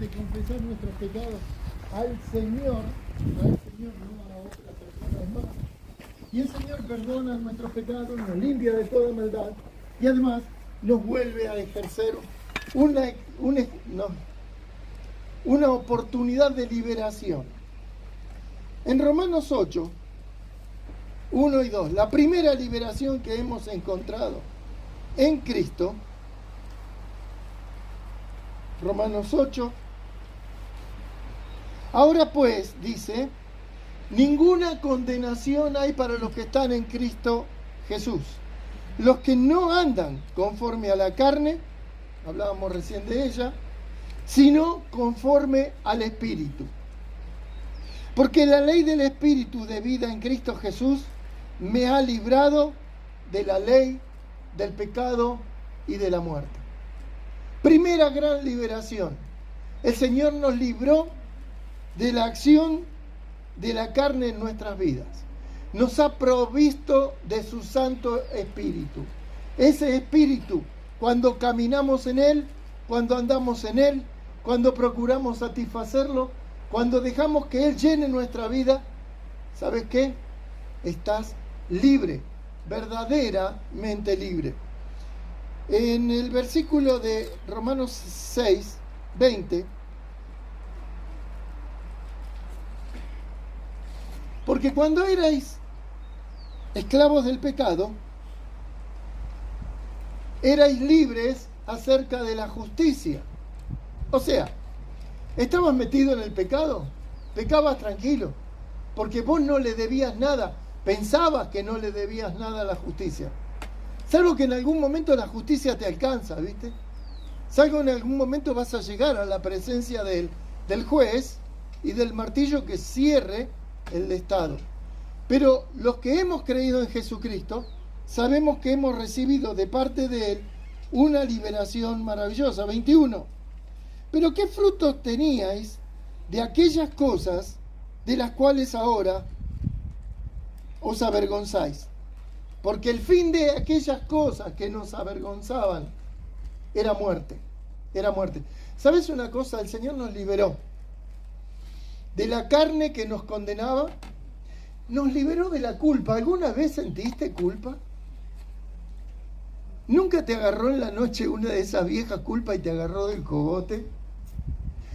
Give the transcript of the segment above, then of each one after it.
de confesar nuestros pecados al Señor, no a otras personas más. Y el Señor perdona nuestros pecados, nos limpia de toda maldad y además nos vuelve a ejercer una oportunidad de liberación. En Romanos 8, 1 y 2, la primera liberación que hemos encontrado en Cristo, Romanos 8, ahora pues, dice, ninguna condenación hay para los que están en Cristo Jesús. Los que no andan conforme a la carne, hablábamos recién de ella, sino conforme al Espíritu. Porque la ley del Espíritu de vida en Cristo Jesús me ha librado de la ley, del pecado y de la muerte. Primera gran liberación. El Señor nos libró de la acción de la carne en nuestras vidas. Nos ha provisto de su Santo Espíritu. Ese Espíritu, cuando caminamos en Él, cuando andamos en Él, cuando procuramos satisfacerlo, cuando dejamos que Él llene nuestra vida, ¿sabes qué? Estás libre, verdaderamente libre. En el versículo de Romanos 6, 20, porque cuando erais esclavos del pecado, erais libres acerca de la justicia. O sea, estabas metido en el pecado, pecabas tranquilo, porque vos no le debías nada, pensabas que no le debías nada a la justicia. Salvo que en algún momento la justicia te alcanza, ¿viste? Salvo que en algún momento vas a llegar a la presencia del juez y del martillo que cierre el Estado. Pero los que hemos creído en Jesucristo, sabemos que hemos recibido de parte de Él una liberación maravillosa. 21. Pero ¿qué frutos teníais de aquellas cosas de las cuales ahora os avergonzáis? Porque el fin de aquellas cosas que nos avergonzaban era muerte. Era muerte. ¿Sabes una cosa? El Señor nos liberó de la carne que nos condenaba. Nos liberó de la culpa. ¿Alguna vez sentiste culpa? ¿Nunca te agarró en la noche una de esas viejas culpas y te agarró del cogote?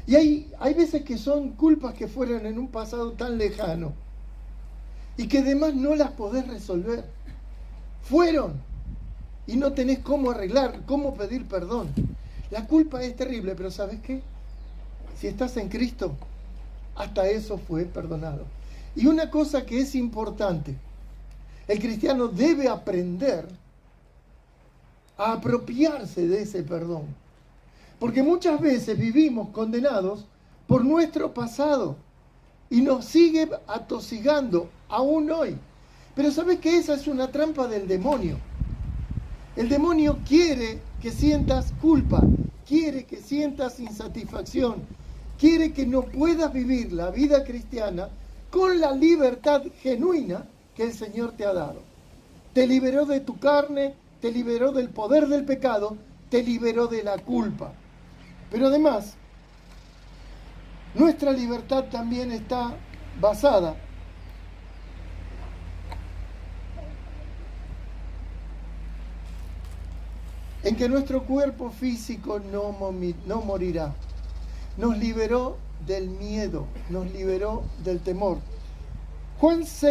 Y hay veces que son culpas que fueron en un pasado tan lejano y que además no las podés resolver. Fueron y no tenés cómo arreglar, cómo pedir perdón. La culpa es terrible, pero ¿sabes qué? Si estás en Cristo, hasta eso fue perdonado. Y una cosa que es importante, el cristiano debe aprender a apropiarse de ese perdón. Porque muchas veces vivimos condenados por nuestro pasado y nos sigue atosigando aún hoy. Pero ¿sabes que esa es una trampa del demonio? El demonio quiere que sientas culpa, quiere que sientas insatisfacción, quiere que no puedas vivir la vida cristiana con la libertad genuina que el Señor te ha dado. Te liberó de tu carne, te liberó del poder del pecado, te liberó de la culpa. Pero además, nuestra libertad también está basada en que nuestro cuerpo físico no morirá. Nos liberó del miedo, nos liberó del temor. Romanos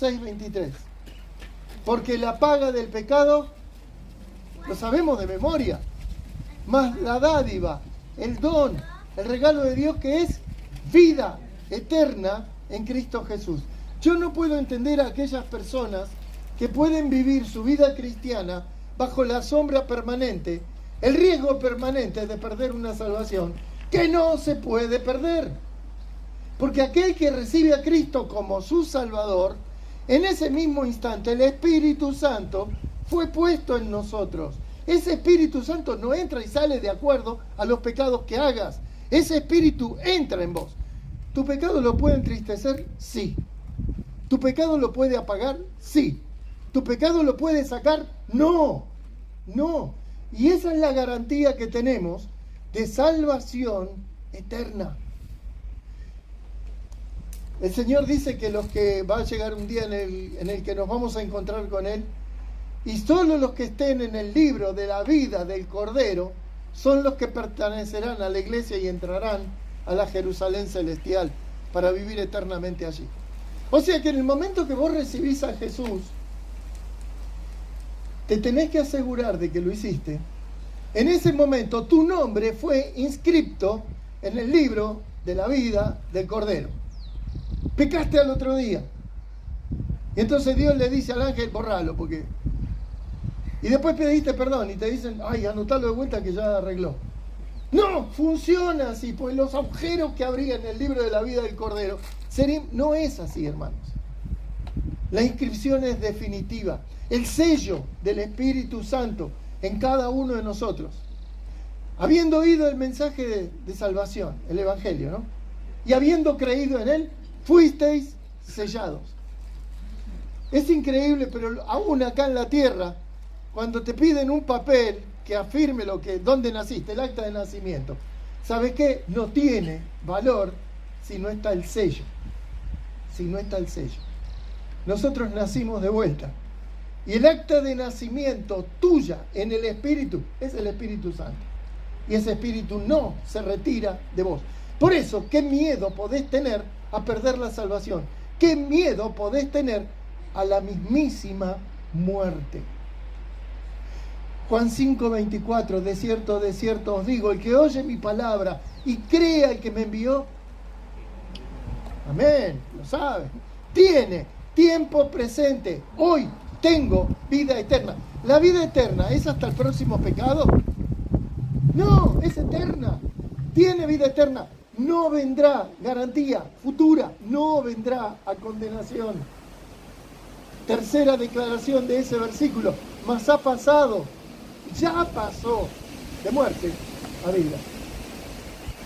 6:23. Porque la paga del pecado, lo sabemos de memoria, más la dádiva, el don, el regalo de Dios que es vida eterna en Cristo Jesús. Yo no puedo entender a aquellas personas que pueden vivir su vida cristiana bajo la sombra permanente, el riesgo permanente de perder una salvación que no se puede perder. Porque aquel que recibe a Cristo como su Salvador, en ese mismo instante el Espíritu Santo fue puesto en nosotros. Ese Espíritu Santo no entra y sale de acuerdo a los pecados que hagas. Ese Espíritu entra en vos. ¿Tu pecado lo puede entristecer? Sí. ¿Tu pecado lo puede apagar? Sí. ¿Tu pecado lo puede sacar? No. No. Y esa es la garantía que tenemos de salvación eterna. El Señor dice que va a llegar un día en el que nos vamos a encontrar con Él, y solo los que estén en el libro de la vida del Cordero son los que pertenecerán a la iglesia y entrarán a la Jerusalén celestial para vivir eternamente allí. O sea que en el momento que vos recibís a Jesús, te tenés que asegurar de que lo hiciste. En ese momento tu nombre fue inscripto en el libro de la vida del Cordero. Pecaste al otro día. Y entonces Dios le dice al ángel, borralo, porque... Y después pediste perdón y te dicen, ay, anotalo de vuelta que ya arregló. No, funciona así, pues los agujeros que habría en el libro de la vida del Cordero, no es así, hermanos. La inscripción es definitiva. El sello del Espíritu Santo en cada uno de nosotros. Habiendo oído el mensaje de salvación, el Evangelio, ¿no? Y habiendo creído en él, fuisteis sellados. Es increíble, pero aún acá en la tierra, cuando te piden un papel que afirme dónde naciste, el acta de nacimiento, ¿sabes qué? No tiene valor si no está el sello. Si no está el sello. Nosotros nacimos de vuelta. Y el acta de nacimiento tuya en el Espíritu es el Espíritu Santo. Y ese Espíritu no se retira de vos. Por eso, ¿qué miedo podés tener a perder la salvación? ¿Qué miedo podés tener a la mismísima muerte? Juan 5:24, de cierto os digo, el que oye mi palabra y crea el que me envió, amén, lo sabe, tiene tiempo presente, hoy tengo vida eterna. ¿La vida eterna es hasta el próximo pecado? No, es eterna, tiene vida eterna, no vendrá, garantía futura, no vendrá a condenación. Tercera declaración de ese versículo, mas ha pasado, ya pasó de muerte a vida.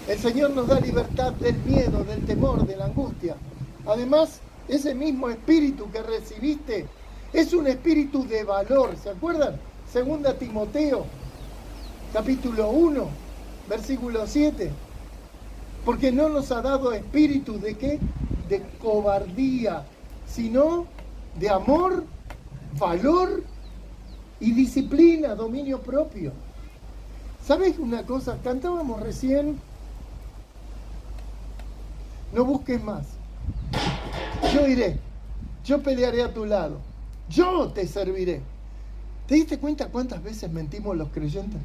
El Señor nos da libertad del miedo, del temor, de la angustia. Además, ese mismo espíritu que recibiste es un espíritu de valor. ¿Se acuerdan? 2 Timoteo, capítulo 1, versículo 7. Porque no nos ha dado espíritu de ¿qué? De cobardía, sino de amor, valor y disciplina, dominio propio. ¿Sabes una cosa? Cantábamos recién, no busques más. Yo iré, yo pelearé a tu lado, yo te serviré. ¿Te diste cuenta cuántas veces mentimos los creyentes?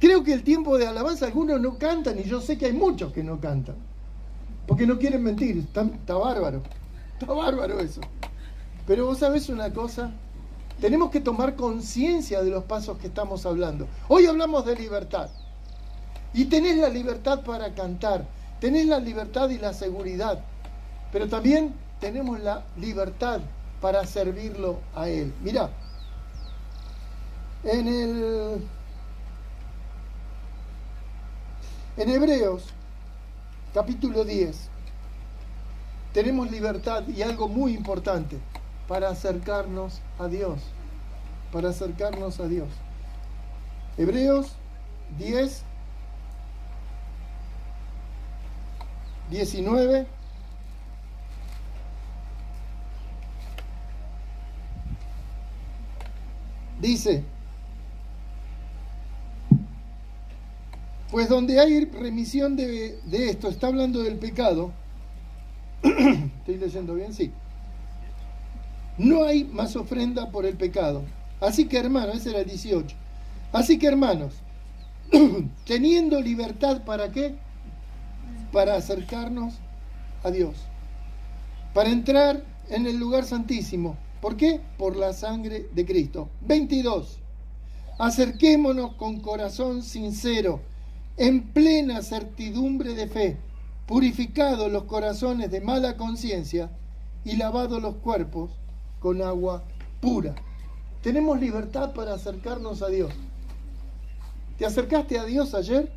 Creo que el tiempo de alabanza algunos no cantan, y yo sé que hay muchos que no cantan, porque no quieren mentir. Está bárbaro eso. Pero vos sabés una cosa, tenemos que tomar conciencia de los pasos que estamos hablando. Hoy hablamos de libertad, y tenés la libertad para cantar, tenés la libertad y la seguridad, pero también tenemos la libertad para servirlo a Él. Mirá, en Hebreos, capítulo 10, tenemos libertad y algo muy importante para acercarnos a Dios. Para acercarnos a Dios. Hebreos 10, 19. Dice: pues donde hay remisión de esto, está hablando del pecado. ¿Estoy leyendo bien? Sí. No hay más ofrenda por el pecado. Así que, hermanos, ese era el 18. Así que, hermanos, teniendo libertad, ¿para qué? Para acercarnos a Dios. Para entrar en el lugar santísimo. ¿Por qué? Por la sangre de Cristo. 22. Acerquémonos con corazón sincero, en plena certidumbre de fe, purificados los corazones de mala conciencia y lavados los cuerpos con agua pura. Tenemos libertad para acercarnos a Dios. ¿Te acercaste a Dios ayer?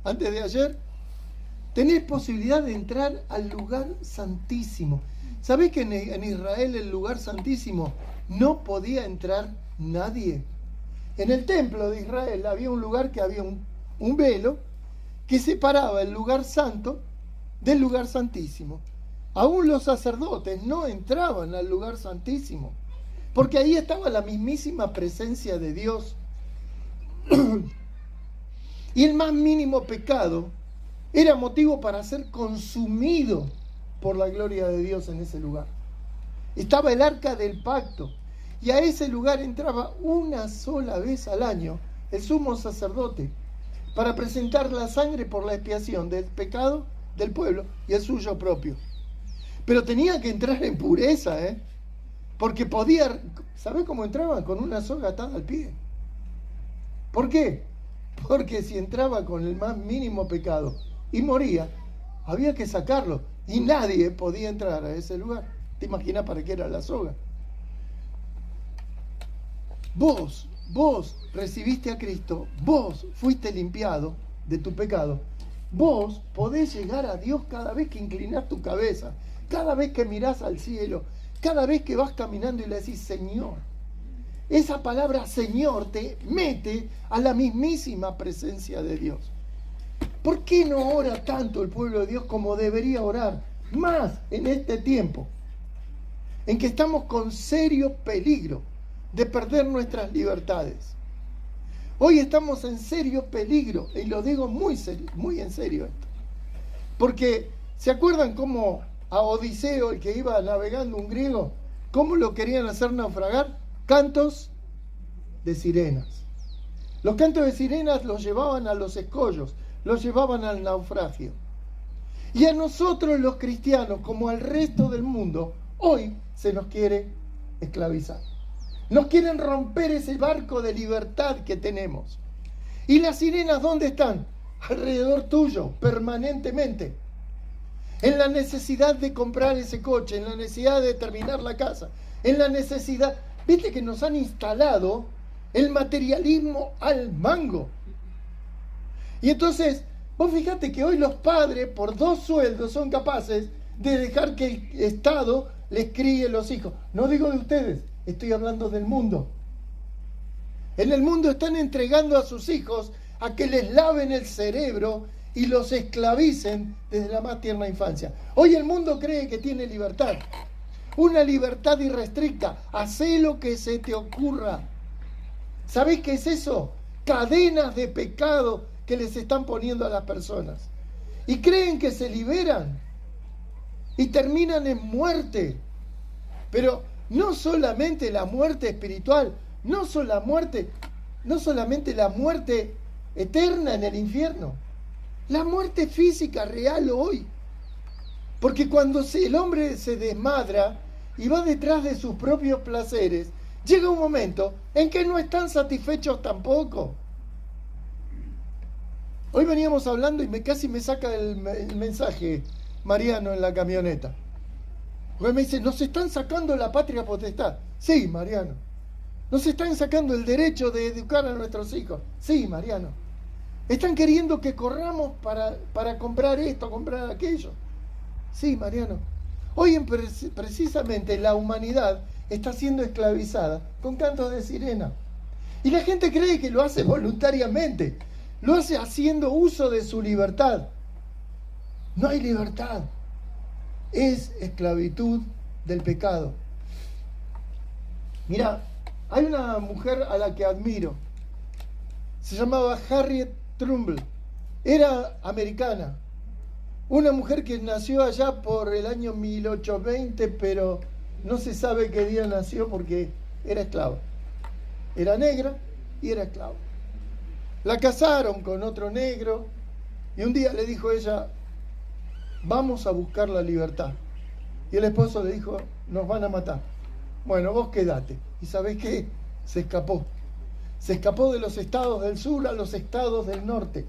¿Antes de ayer? Tenés posibilidad de entrar al lugar santísimo. ¿Sabés que en Israel el lugar santísimo no podía entrar nadie? En el templo de Israel había un lugar que había un velo que separaba el lugar santo del lugar santísimo. Aún los sacerdotes no entraban al lugar santísimo, porque ahí estaba la mismísima presencia de Dios. Y el más mínimo pecado era motivo para ser consumido por la gloria de Dios en ese lugar. Estaba el arca del pacto, y a ese lugar entraba una sola vez al año el sumo sacerdote para presentar la sangre por la expiación del pecado del pueblo y el suyo propio. Pero tenía que entrar en pureza, porque podía, ¿sabés cómo entraban? Con una soga atada al pie. ¿Por qué? Porque si entraba con el más mínimo pecado y moría, había que sacarlo, y nadie podía entrar a ese lugar. ¿Te imaginas para qué era la soga? Vos recibiste a Cristo, vos fuiste limpiado de tu pecado, vos podés llegar a Dios cada vez que inclinás tu cabeza, cada vez que mirás al cielo, cada vez que vas caminando y le decís Señor. Esa palabra Señor te mete a la mismísima presencia de Dios. ¿Por qué no ora tanto el pueblo de Dios como debería orar? Más en este tiempo, en que estamos con serio peligro de perder nuestras libertades. Hoy estamos en serio peligro, y lo digo muy en serio esto. Porque, ¿se acuerdan cómo a Odiseo, el que iba navegando, un griego, cómo lo querían hacer naufragar? Cantos de sirenas. Los cantos de sirenas los llevaban a los escollos, los llevaban al naufragio. Y a nosotros los cristianos, como al resto del mundo, hoy se nos quiere esclavizar. Nos quieren romper ese barco de libertad que tenemos. ¿Y las sirenas dónde están? Alrededor tuyo, permanentemente. En la necesidad de comprar ese coche, en la necesidad de terminar la casa, en la necesidad... Viste que nos han instalado el materialismo al mango. Y entonces, vos fíjate que hoy los padres, por 2 sueldos, son capaces de dejar que el Estado les críe los hijos. No digo de ustedes, estoy hablando del mundo. En el mundo están entregando a sus hijos a que les laven el cerebro y los esclavicen desde la más tierna infancia. Hoy el mundo cree que tiene libertad. Una libertad irrestricta. Hacé lo que se te ocurra. ¿Sabés qué es eso? Cadenas de pecado que les están poniendo a las personas. Y creen que se liberan. Y terminan en muerte. Pero no solamente la muerte espiritual, no solamente la muerte eterna en el infierno. La muerte física real hoy. Porque cuando el hombre se desmadra y va detrás de sus propios placeres, llega un momento en que no están satisfechos tampoco. Hoy veníamos hablando y casi me saca el mensaje Mariano en la camioneta. Porque me dice, nos están sacando la patria potestad. Sí, Mariano. Nos están sacando el derecho de educar a nuestros hijos. Sí, Mariano. Están queriendo que corramos para comprar esto, comprar aquello. Sí, Mariano. Hoy precisamente la humanidad está siendo esclavizada con cantos de sirena. Y la gente cree que lo hace voluntariamente. Lo hace haciendo uso de su libertad. No hay libertad. Es esclavitud del pecado. Mira, hay una mujer a la que admiro. Se llamaba Harriet Trumbull. Era americana. Una mujer que nació allá por el año 1820, pero no se sabe qué día nació porque era esclava. Era negra y era esclava. La casaron con otro negro y un día le dijo ella, vamos a buscar la libertad. Y el esposo le dijo, nos van a matar. Bueno, vos quedate. ¿Y sabés qué? Se escapó. Se escapó de los estados del sur a los estados del norte.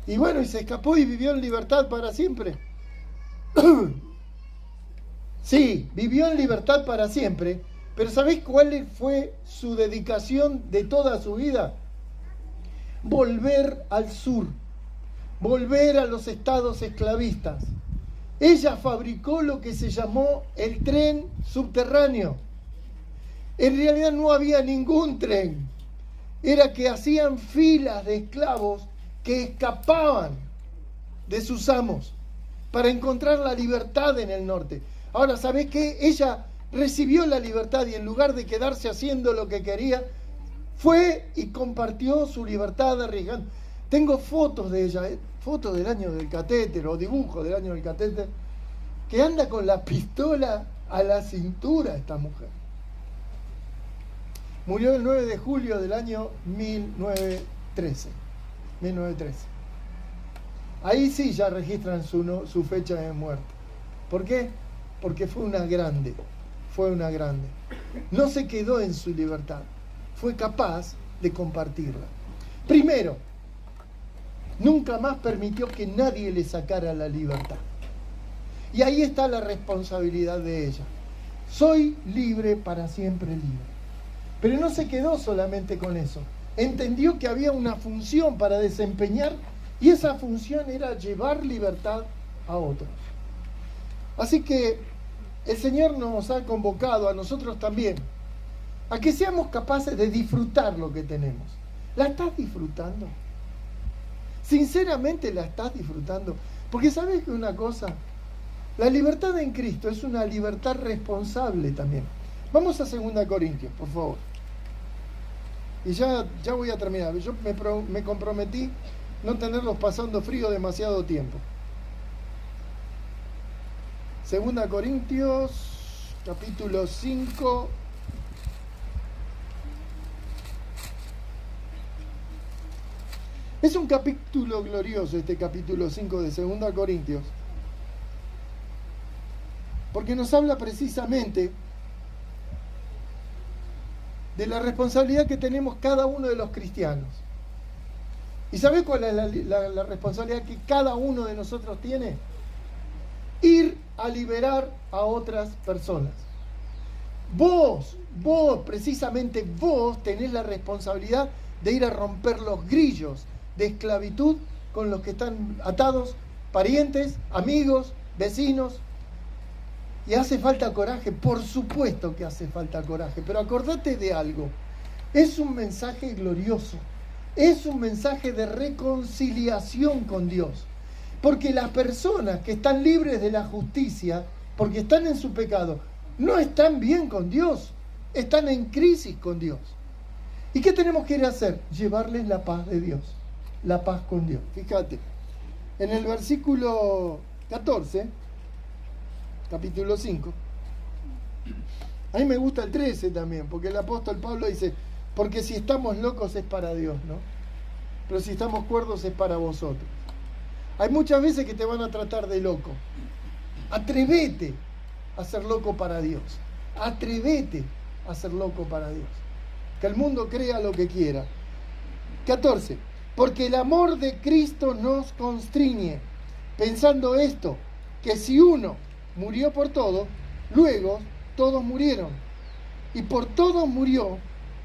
Y bueno, y se escapó y vivió en libertad para siempre. Sí, vivió en libertad para siempre, pero ¿sabéis cuál fue su dedicación de toda su vida? Volver al sur, volver a los estados esclavistas. Ella fabricó lo que se llamó el tren subterráneo. En realidad no había ningún tren. Era que hacían filas de esclavos que escapaban de sus amos para encontrar la libertad en el norte. Ahora, ¿sabés qué? Ella recibió la libertad y en lugar de quedarse haciendo lo que quería, fue y compartió su libertad arriesgando. Tengo fotos de ella, fotos del año del catéter o dibujos del año del catéter, que anda con la pistola a la cintura esta mujer. Murió el 9 de julio del año 1913. Ahí sí ya registran su fecha de muerte. ¿Por qué? Porque fue una grande. No se quedó en su libertad. Fue capaz de compartirla. Primero, nunca más permitió que nadie le sacara la libertad. Y ahí está la responsabilidad de ella. Soy libre para siempre libre. Pero no se quedó solamente con eso. Entendió que había una función para desempeñar y esa función era llevar libertad a otros. Así que el Señor nos ha convocado a nosotros también a que seamos capaces de disfrutar lo que tenemos. ¿La estás disfrutando? Sinceramente la estás disfrutando. Porque ¿sabes que una cosa? La libertad en Cristo es una libertad responsable también. Vamos a 2 Corintios, por favor. Y ya voy a terminar. Yo me comprometí no tenerlos pasando frío demasiado tiempo. 2 Corintios, capítulo 5. Es un capítulo glorioso este capítulo 5 de 2 Corintios. Porque nos habla precisamente de la responsabilidad que tenemos cada uno de los cristianos. ¿Y sabés cuál es la responsabilidad que cada uno de nosotros tiene? Ir a liberar a otras personas. Precisamente vos tenés la responsabilidad de ir a romper los grillos de esclavitud con los que están atados, parientes, amigos, vecinos. ¿Y hace falta coraje? Por supuesto que hace falta coraje, pero acordate de algo, es un mensaje glorioso, es un mensaje de reconciliación con Dios, porque las personas que están libres de la justicia, porque están en su pecado, no están bien con Dios, están en crisis con Dios. ¿Y qué tenemos que ir a hacer? Llevarles la paz de Dios, la paz con Dios. Fíjate, en el versículo 14... capítulo 5. A mí me gusta el 13 también, porque el apóstol Pablo dice, porque si estamos locos es para Dios, ¿no? Pero si estamos cuerdos es para vosotros. Hay muchas veces que te van a tratar de loco. Atrévete a ser loco para Dios. Atrévete a ser loco para Dios. Que el mundo crea lo que quiera. 14. Porque el amor de Cristo nos constriñe, pensando esto, que si uno murió por todos, luego todos murieron. Y por todos murió,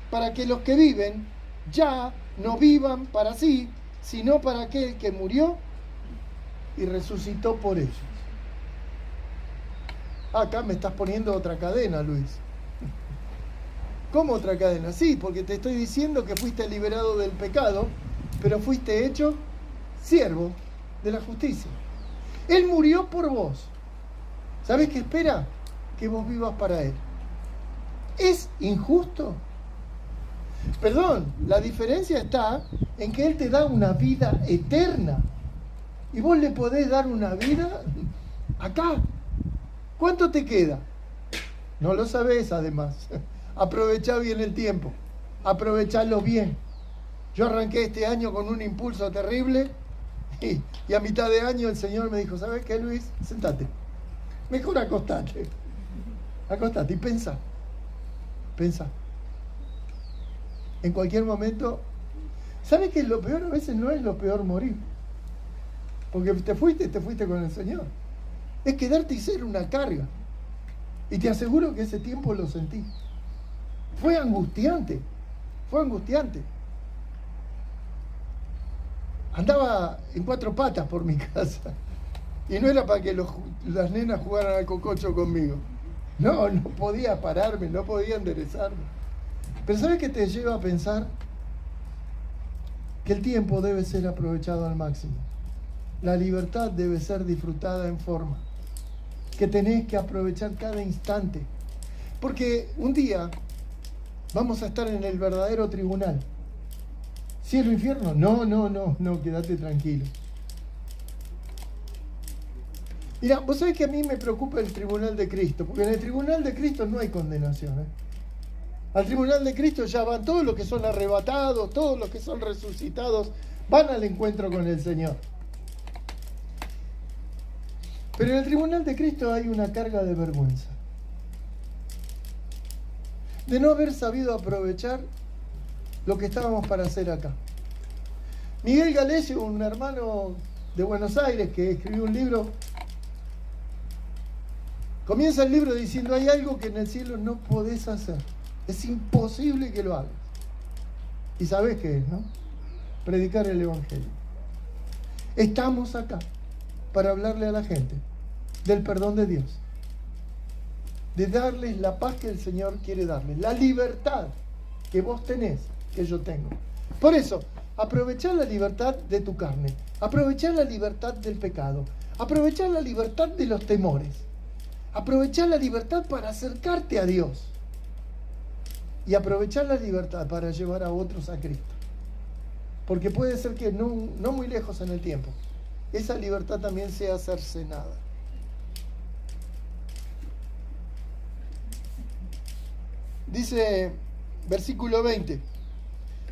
para que los que viven ya no vivan para sí, sino para aquel que murió y resucitó por ellos. Acá me estás poniendo otra cadena, Luis. ¿Cómo otra cadena? Sí, porque te estoy diciendo que fuiste liberado del pecado, pero fuiste hecho siervo de la justicia. Él murió por vos. ¿Sabés qué espera? Que vos vivas para Él. ¿Es injusto? Perdón, la diferencia está en que Él te da una vida eterna. Y vos le podés dar una vida acá. ¿Cuánto te queda? No lo sabés, además. Aprovechá bien el tiempo. Aprovechalo bien. Yo arranqué este año con un impulso terrible y a mitad de año el Señor me dijo, ¿sabés qué, Luis? Sentate. Mejor acostate. Acostate y pensá. Pensá. En cualquier momento, ¿sabes que lo peor a veces no es lo peor morir? Porque te fuiste con el Señor. Es quedarte y ser una carga. Y te aseguro que ese tiempo lo sentí. Fue angustiante. Andaba en 4 patas por mi casa. Y no era para que las nenas jugaran al cococho conmigo. No podía pararme, no podía enderezarme. Pero ¿sabes qué te lleva a pensar? que el tiempo debe ser aprovechado al máximo. La libertad debe ser disfrutada en forma, que tenés que aprovechar cada instante. Porque un día vamos a estar en el verdadero tribunal. ¿Cielo, infierno? No, quédate tranquilo. Mira, vos sabés que a mí me preocupa el tribunal de Cristo, porque en el tribunal de Cristo no hay condenación, ¿eh? Al tribunal de Cristo ya van todos los que son arrebatados, todos los que son resucitados, van al encuentro con el Señor. Pero en el tribunal de Cristo hay una carga de vergüenza, de no haber sabido aprovechar lo que estábamos para hacer acá. Miguel Galesio, un hermano de Buenos Aires que escribió un libro, comienza el libro diciendo: hay algo que en el cielo no podés hacer, es imposible que lo hagas. Y sabés qué es, ¿no? Predicar el Evangelio. Estamos acá para hablarle a la gente del perdón de Dios, de darles la paz que el Señor quiere darles, la libertad que vos tenés, que yo tengo. Por eso, aprovechar la libertad de tu carne, aprovechar la libertad del pecado, aprovechar la libertad de los temores, aprovechar la libertad para acercarte a Dios y aprovechar la libertad para llevar a otros a Cristo. Porque puede ser que no muy lejos en el tiempo, esa libertad también sea cercenada. Dice versículo 20: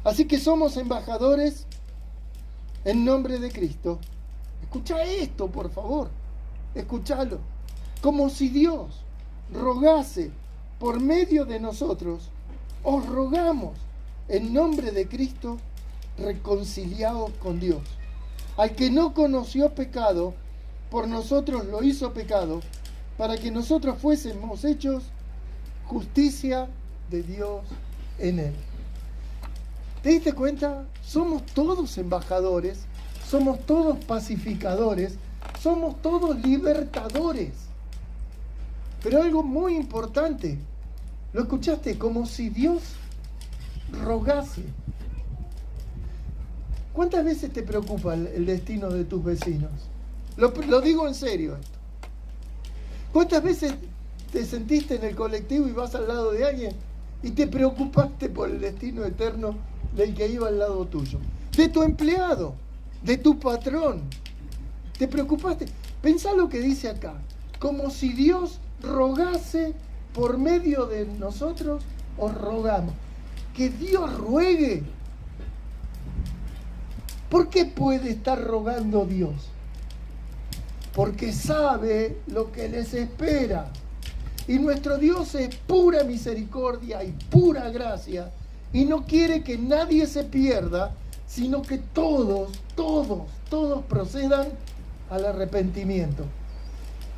así que somos embajadores en nombre de Cristo. Escucha esto, por favor, escúchalo. Como si Dios rogase por medio de nosotros, os rogamos en nombre de Cristo, reconciliados con Dios. Al que no conoció pecado, por nosotros lo hizo pecado, para que nosotros fuésemos hechos justicia de Dios en él. ¿Te diste cuenta? Somos todos embajadores, somos todos pacificadores, somos todos libertadores. Pero algo muy importante, ¿lo escuchaste? Como si Dios rogase. ¿Cuántas veces te preocupa el destino de tus vecinos? Lo digo en serio esto. ¿Cuántas veces te sentiste en el colectivo y vas al lado de alguien y te preocupaste por el destino eterno del que iba al lado tuyo? De tu empleado, de tu patrón. ¿Te preocupaste? Pensá lo que dice acá. Como si Dios rogase por medio de nosotros, os rogamos. Que Dios ruegue. ¿Por qué puede estar rogando Dios? Porque sabe lo que les espera. Y nuestro Dios es pura misericordia y pura gracia, y no quiere que nadie se pierda, sino que todos procedan al arrepentimiento.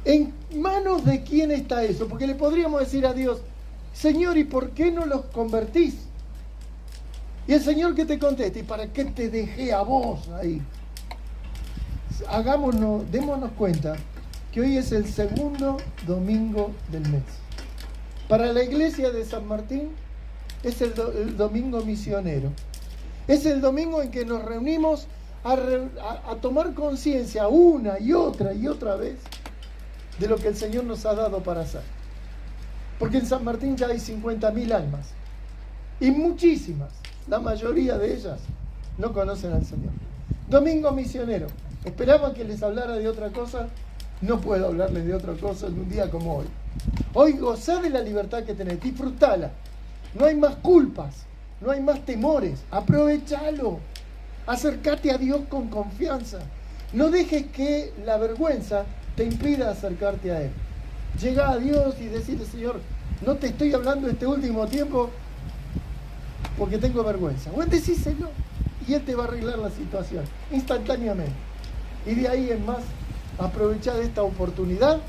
¿En manos de quién está eso? Porque le podríamos decir a Dios: Señor, ¿y por qué no los convertís? Y el Señor que te conteste: ¿y para qué te dejé a vos ahí? Démonos cuenta que hoy es el segundo domingo del mes. Para la iglesia de San Martín es el domingo misionero. Es el domingo en que nos reunimos a tomar conciencia una y otra vez de lo que el Señor nos ha dado para hacer. Porque en San Martín ya hay 50.000 almas. Y muchísimas, la mayoría de ellas, no conocen al Señor. Domingo misionero. ¿Esperaban que les hablara de otra cosa? No puedo hablarles de otra cosa en un día como hoy. Hoy gozá de la libertad que tenés, disfrutala. No hay más culpas, no hay más temores. Aprovechalo. Acércate a Dios con confianza. No dejes que la vergüenza te impida acercarte a Él. Llega a Dios y decirle: Señor, no te estoy hablando este último tiempo porque tengo vergüenza. O decíselo y Él te va a arreglar la situación instantáneamente. Y de ahí en más, aprovechar esta oportunidad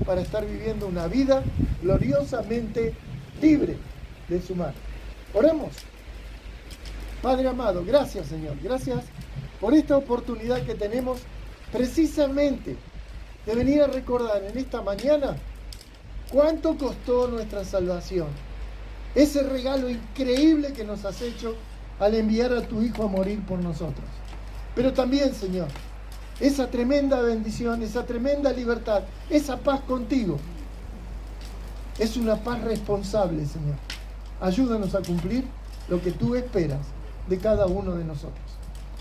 para estar viviendo una vida gloriosamente libre de su mano. Oremos. Padre amado, gracias, Señor. Gracias por esta oportunidad que tenemos precisamente de venir a recordar en esta mañana cuánto costó nuestra salvación. Ese regalo increíble que nos has hecho al enviar a tu Hijo a morir por nosotros. Pero también, Señor, esa tremenda bendición, esa tremenda libertad, esa paz contigo, es una paz responsable, Señor. Ayúdanos a cumplir lo que tú esperas de cada uno de nosotros.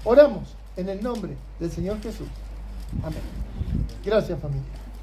Oramos en el nombre del Señor Jesús. Amén. Gracias, familia.